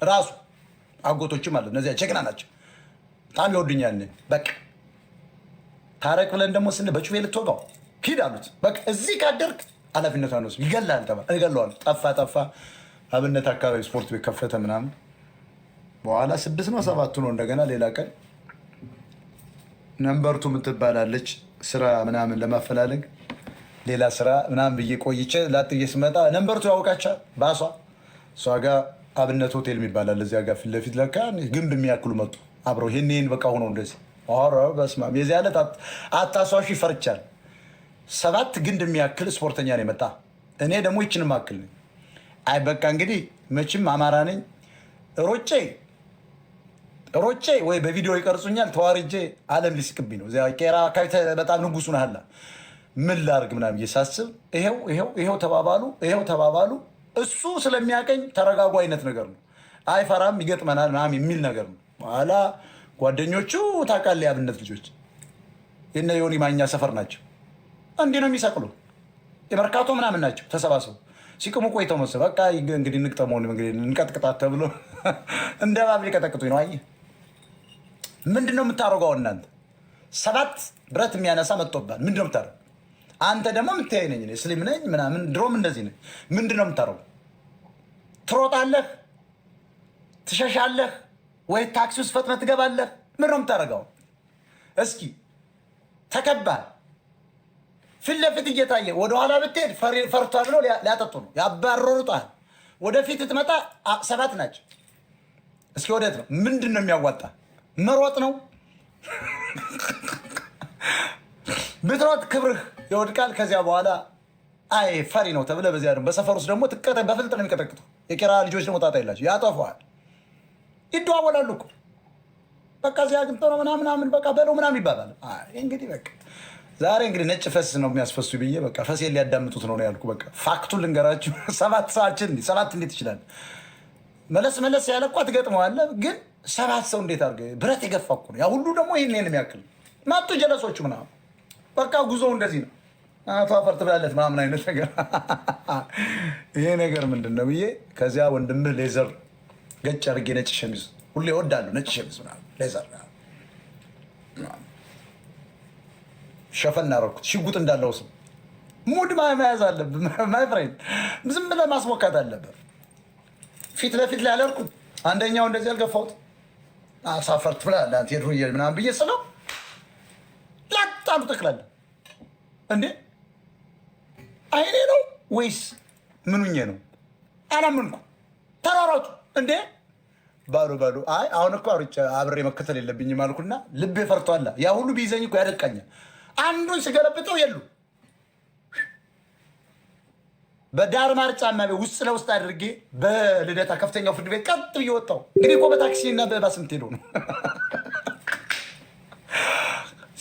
ራሱ አጎቶችም አለ እነዚያ ጀግና ናቸው። በጣም ይወዱኛል። በቃ ታረቅ ብለን ደግሞ ስንል በጩቤ ልትወጋው ሂድ አሉት። በቃ እዚህ ካደርግ ኃላፊነቷን ወስዶ ይገላል ተባለ። እገለዋል። ጠፋ። አብነት አካባቢ ስፖርት ቤት ከፈተ ምናምን። በኋላ 6 ነው 7 ነው እንደገና ሌላ ቀን ነንበርቱ የምትባላለች ስራ ምናምን ለማፈላለግ ሌላ ስራ ምናምን ብዬ ቆይቼ ላጥዬ ስመጣ ነንበርቱ ያውቃቻል ባሷ እሷ ጋር አብነት ሆቴል የሚባላል እዚያ ጋር ፊት ለፊት ለካ ግንብ የሚያክሉ መጡ አብረው ይህን በቃ ሆነው እንደዚህ ኧረ በስመ አብ የዚህ ዕለት አታሷሽ ይፈርቻል። 7 ግንድ የሚያክል ስፖርተኛ ነው የመጣ። እኔ ደግሞ ይችንም አክል ነኝ። አይ በቃ እንግዲህ መቼም አማራ ነኝ ሮጬ ወይ በቪዲዮ ይቀርጹኛል ተዋርጄ ዓለም ሊስቅብኝ ነው። እዚያ ቄራ አካባቢ በጣም ንጉሱ ነህላ ምን ላርግ ምናምን እየሳስብ ይሄው ተባባሉ። እሱ ስለሚያቀኝ ተረጋጉ አይነት ነገር ነው። አይፈራም ይገጥመናል ምናምን የሚል ነገር ነው። በኋላ ጓደኞቹ ታውቃለህ የአብነት ልጆች የነ ዮኒ ማኛ ሰፈር ናቸው። እንዲህ ነው የሚሰቅሉ የመርካቶ ምናምን ናቸው። ተሰባስበው ሲቅሙ ቆይተው መሰለህ በቃ እንግዲህ እንቅጠመው እንግዲህ እንቀጥቅጣት ተብሎ እንደ እባብ ሊቀጠቅጡኝ ነው። አየህ ምንድን ነው የምታደርገው እናንተ? 7 ብረት የሚያነሳ መጥቶባል። ምንድን ነው የምታደርገው አንተ? ደግሞ የምታየኝ ነኝ እስሊም ነኝ ምናምን ድሮም እንደዚህ ነኝ። ምንድን ነው የምታደርገው? ትሮጣለህ፣ ትሸሻለህ ወይ ታክሲ ውስጥ ፈጥነህ ትገባለህ? ምን ነው የምታደርገው? እስኪ ተከባል ፊት ለፊት እየታየ ወደኋላ ብትሄድ ፈርቷ ብለው ሊያጠጡ ነው ያባረሩታል። ወደፊት ትመጣ 7 ናቸው። እስኪ ወዴት ነው? ምንድን ነው የሚያዋጣ? መሮጥ ነው። ብትሮጥ ክብርህ ይወድቃል። ከዚያ በኋላ አይ ፈሪ ነው ተብለህ በዚያ ደግሞ በሰፈር ውስጥ ደግሞ በፍልጥ ነው የሚቀጠቅጡ። የቄራ ልጆች ደግሞ ጣጣ የላቸው ያጠፈዋል። ይደዋወላሉ እኮ በቃ እዚያ አግኝቶ ነው ምናምን በቃ በለው ምናምን ይባላል። እንግዲህ በቃ ዛሬ እንግዲህ ነጭ ፈስ ነው የሚያስፈሱ ብዬ በቃ ፈሴን ሊያዳምጡት ነው ያልኩ። በቃ ፋክቱን ልንገራችሁ። 7 ሰዓችን 7 እንዴት ይችላል? መለስ ያለ እኮ ትገጥመዋለህ። ግን 7 ሰው እንዴት አድርገህ ብረት የገፋ እኮ ነው ያ ሁሉ ደግሞ ይህን የሚያክል መጡ ጀለሶቹ ምናምን በቃ ጉዞው እንደዚህ ነው። አቶ አፈር ትብላለች ምናምን አይነት ነገር። ይሄ ነገር ምንድን ነው ብዬ ከዚያ ወንድምህ ሌዘር ገጭ አድርጌ ነጭ ሸሚዝ ሁሌ እወዳለሁ። ነጭ ሸሚዝ ምናምን ሌዘር ሸፈን አደረኩት። ሽጉጥ እንዳለው ሰው ሙድ መያዝ አለብህ ማይ ፍሬንድ። ዝም ብለህ ማስሞካት አለብህ። ፊት ለፊት ላይ አላልኩት። አንደኛው እንደዚህ ያልገፋሁት አሳፈር ትብላለህ አንተ ሄድሩ ምናምን ብዬ ስለው ላጣሉ ጠቅላላ እንዴ አይኔ ነው ወይስ ምኑኜ ነው? አላመንኩ። ተሯሯጡ እንዴ ባሉ አይ አሁን እኮ አብሬ መከተል የለብኝም አልኩና ልቤ ፈርቷላ። ያ ሁሉ ቢይዘኝ እኮ ያደቃኛል። አንዱን ስገለብጠው የሉ በዳር ማር ጫማ ውስጥ ለውስጥ አድርጌ በልደታ ከፍተኛው ፍርድ ቤት ቀጥ ብዬ ወጣሁ። እንግዲህ እኮ በታክሲ እና በባስ የምትሄደው ነው።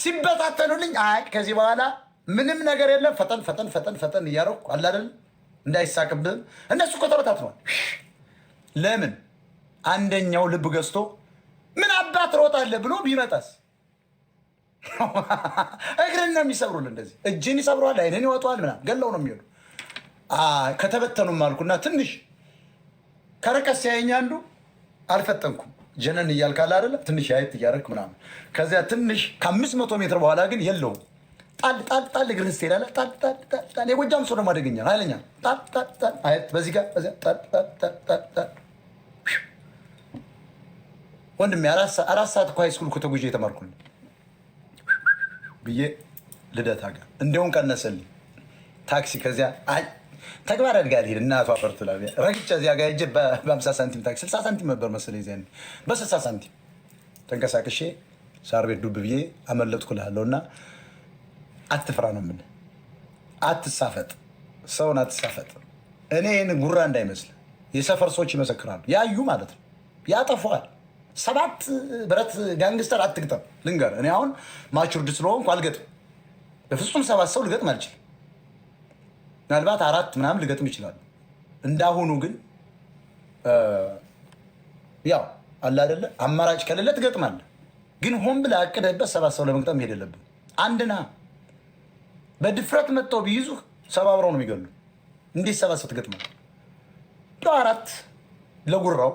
ሲበታተኑልኝ አይ ከዚህ በኋላ ምንም ነገር የለም ፈጠን እያደረኩ አለ አይደል እንዳይሳቅብህም። እነሱ እኮ ተበታትነዋል። ለምን አንደኛው ልብ ገዝቶ ምን አባት ሮጣለህ ብሎ ቢመጣስ? እግርን ነው የሚሰብሩልህ። እንደዚህ እጅን ይሰብረዋል፣ አይንን ይወጣዋል ምናምን ገለው ነው የሚሄዱ። ከተበተኑም አልኩና ትንሽ ከርቀት ሲያየኝ አንዱ አልፈጠንኩም። ጀነን እያልካለ አይደለ ትንሽ ያየት እያደረክ ምናምን። ከዚያ ትንሽ ከ500 ሜትር በኋላ ግን የለውም። ጣል እግርህን ስትሄዳለህ። ጣል የጎጃም ሰው ደግሞ አደገኛ ኃይለኛ ጣል አየት በዚህ ጋር በዚያ ጣል። ወንድሜ 4 ሰዓት እኮ ሃይስኩል እኮ ተጉዤ የተማርኩልኝ ብዬ ልደታ ጋር እንደውም ቀነሰልኝ ታክሲ። ከዚያ ተግባር አድጋል ሄድ እናቷ ፈርትላ ረግጬ እዚያ ጋር ሄጄ በ50 ሳንቲም ታክሲ 60 ሳንቲም ነበር መሰለኝ ዚያ በ60 ሳንቲም ተንቀሳቅሼ ሳር ቤት ዱብ ብዬ አመለጥኩ እልሃለሁ። እና አትፍራ ነው የምልህ። አትሳፈጥ፣ ሰውን አትሳፈጥ። እኔ ጉራ እንዳይመስል የሰፈር ሰዎች ይመሰክራሉ። ያዩ ማለት ነው ያጠፈዋል። 7 ብረት ጋንግስተር አትግጠም። ልንገርህ እኔ አሁን ማቹርድ ስለሆንኩ አልገጥም። በፍጹም 7 ሰው ልገጥም አልችልም። ምናልባት 4 ምናምን ልገጥም ይችላሉ። እንዳሁኑ ግን ያው አለ አይደለ አማራጭ ከሌለ ትገጥማለህ። ግን ሆን ብለህ አቅደህበት 7 ሰው ለመግጠም ሄድ የለብህም። አንድና በድፍረት መጥተው ቢይዙህ ሰባብረው ነው የሚገሉ። እንዴት 7 ሰው ትገጥማለህ? 4 ለጉራው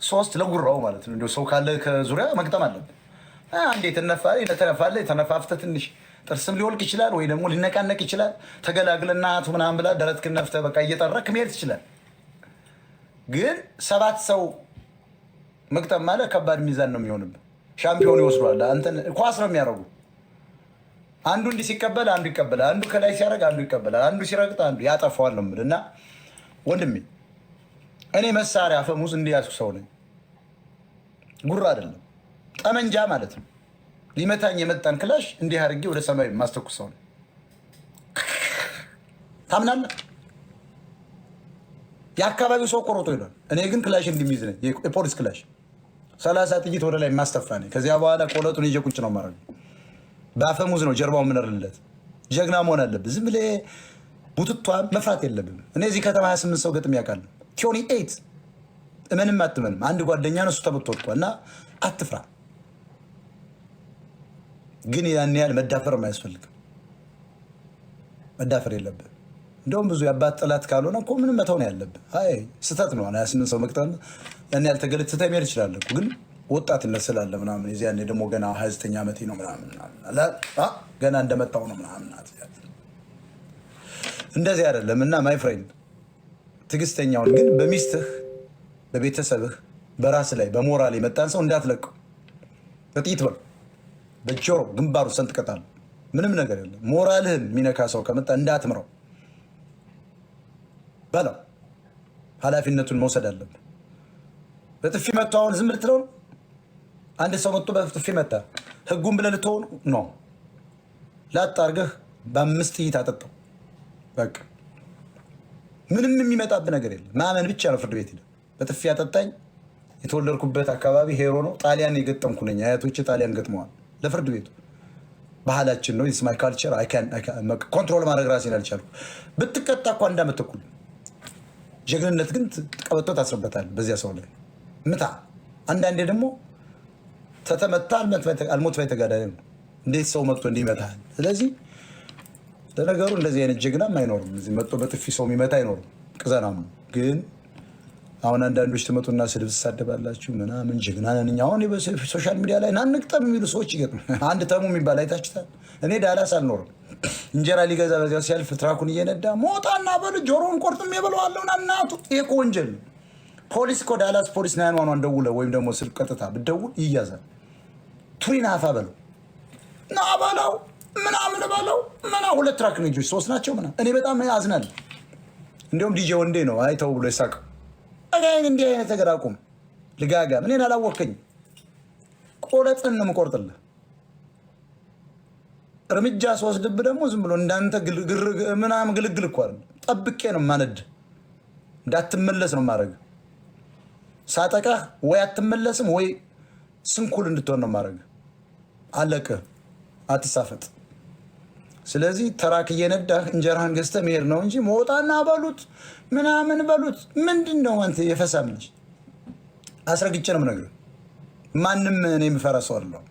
3 ለጉራው ማለት ነው። እንደው ሰው ካለ ከዙሪያ መግጠም አለብን። አንዴ ተነፋፍተህ ትንሽ ጥርስም ሊወልቅ ይችላል፣ ወይ ደግሞ ሊነቃነቅ ይችላል። ተገላግለና ምናምን ብላ ደረትክን ነፍተህ በቃ እየጠረክ መሄድ ትችላል። ግን 7 ሰው መግጠም ማለት ከባድ ሚዛን ነው የሚሆንብህ። ሻምፒዮን ይወስዷል። አንተን ኳስ ነው የሚያደርጉ። አንዱ እንዲህ ሲቀበል አንዱ ይቀበላል፣ አንዱ ከላይ ሲያደርግ አንዱ ይቀበላል፣ አንዱ ሲረግጥ አንዱ ያጠፋዋል ነው የምልህ። እና ወንድሜ እኔ መሳሪያ አፈሙዝ እንዲያዝኩ ሰው ነኝ። ጉራ አይደለም ጠመንጃ ማለት ነው። ሊመታኝ የመጣን ክላሽ እንዲህ አድርጌ ወደ ሰማይ ማስተኩስ ሰው ነኝ። ታምናለህ? የአካባቢው ሰው ቆሮጦ ይሏል። እኔ ግን ክላሽ እንዲሚይዝ ነኝ። የፖሊስ ክላሽ 30 ጥይት ወደ ላይ ማስተፋ ነኝ። ከዚያ በኋላ ቆለጡን ይዤ ቁጭ ነው ማድረግ። በአፈሙዝ ነው ጀርባው ምንርልለት። ጀግና መሆን አለብህ። ዝም ብለህ ቡትቷን መፍራት የለብም። እኔ እዚህ ከተማ 28 ሰው ገጥም ያውቃል። ቲዮኒ 8 እመንም አትመንም። አንድ ጓደኛ ነው እሱ ተመቶ ወድቋል። እና አትፍራ። ግን ያን ያህል መዳፈርም አያስፈልግም። መዳፈር የለብህ። እንደውም ብዙ የአባት ጠላት ካልሆነ እኮ ምንም መተው ነው ያለብህ። አይ ስህተት ነው 28 ሰው መቅጠም። ያን ያህል ተገለጽተህ መሄድ ይችላለህ። ግን ወጣትነት ስላለ ምናምን የዚያኔ ደግሞ ገና 29 ዓመቴ ነው ምናምን ገና እንደመጣው ነው ምናምን እንደዚህ አይደለም። እና ማይ ፍሬንድ ትዕግስተኛውን ግን በሚስትህ በቤተሰብህ በራስ ላይ በሞራል የመጣን ሰው እንዳትለቀው። በጥይት በጆሮ ግንባሩ ሰንጥቀጣል። ምንም ነገር የለም። ሞራልህን የሚነካ ሰው ከመጣ እንዳትምረው በለው። ኃላፊነቱን መውሰድ አለብን። በጥፊ መጥቶ አሁን ዝም ልትለው ነው? አንድ ሰው መጥቶ በጥፊ መታ ህጉን ብለህ ልትሆው ነው? ላጥ አድርገህ በ5 ጥይት አጠጣው። በቃ ምንም የሚመጣብህ ነገር የለም። ማመን ብቻ ነው። ፍርድ ቤት ሄደህ በጥፊ አጠጣኝ። የተወለድኩበት አካባቢ ሄሮ ነው። ጣሊያን የገጠምኩ ነኝ። አያቶቼ ጣሊያን ገጥመዋል። ለፍርድ ቤቱ ባህላችን ነው። ስማይ ካልቸር ኮንትሮል ማድረግ ራሴን አልቻልኩም። ብትቀጣ እኮ 1 ዓመት ተኩል። ጀግንነት ግን ቀበቶ ታስርበታለህ በዚያ ሰው ላይ ምታ። አንዳንዴ ደግሞ ተተመታ አልሞት ባይ ተጋዳይ ነው። እንዴት ሰው መጥቶ እንዲመታል? ስለዚህ ለነገሩ እንደዚህ አይነት ጀግናም አይኖርም። እዚህ መጥቶ በጥፊ ሰው የሚመታ አይኖርም። ቅዘናም ነው። ግን አሁን አንዳንዶች ትመጡና ስድብ ትሳደባላችሁ ምናምን ጀግና ነን እኛ። አሁን ሶሻል ሚዲያ ላይ ናንቅጠም የሚሉ ሰዎች ይገጥም። አንድ ተሙ የሚባል አይታችሁታል? እኔ ዳላስ አልኖርም። እንጀራ ሊገዛ በዚያው ሲያልፍ ትራኩን እየነዳ ሞጣና በሉ ጆሮውን ቆርጥም የበለዋለሁ እናቱ። ይሄ እኮ ወንጀል ነው። ፖሊስ እኮ ዳላስ ፖሊስ 911 ደውለህ ወይም ደግሞ ስልክ ቀጥታ ብትደውል ይያዛል። ቱሪን አፋ በለው ና በለው ምናምን በለው ምና 2 ትራክ ልጆች 3 ናቸው ምና። እኔ በጣም አዝናለሁ። እንዲሁም ዲጄ ወንዴ ነው አይተው ብሎ ይሳቀው። እንዲህ አይነት ነገር አቁም። ልጋጋም እኔን አላወከኝ። ቆለጥን ነው የምቆርጥልህ። እርምጃ ስወስድብህ ደግሞ ዝም ብሎ እንዳንተ ምናምን ግልግል እኮ አይደል። ጠብቄ ነው ማነድ። እንዳትመለስ ነው ማድረግ። ሳጠቃህ ወይ አትመለስም ወይ ስንኩል እንድትሆን ነው ማድረግ። አለቅህ። አትሳፈጥ። ስለዚህ ተራክ እየነዳህ እንጀራህን ገዝተህ መሄድ ነው እንጂ መውጣና በሉት ምናምን በሉት ምንድን ነው? አንተ የፈሳም ልጅ አስረግጬ ነው የምነግርህ። ማንም እኔ የምፈራ ሰው አይደለሁም።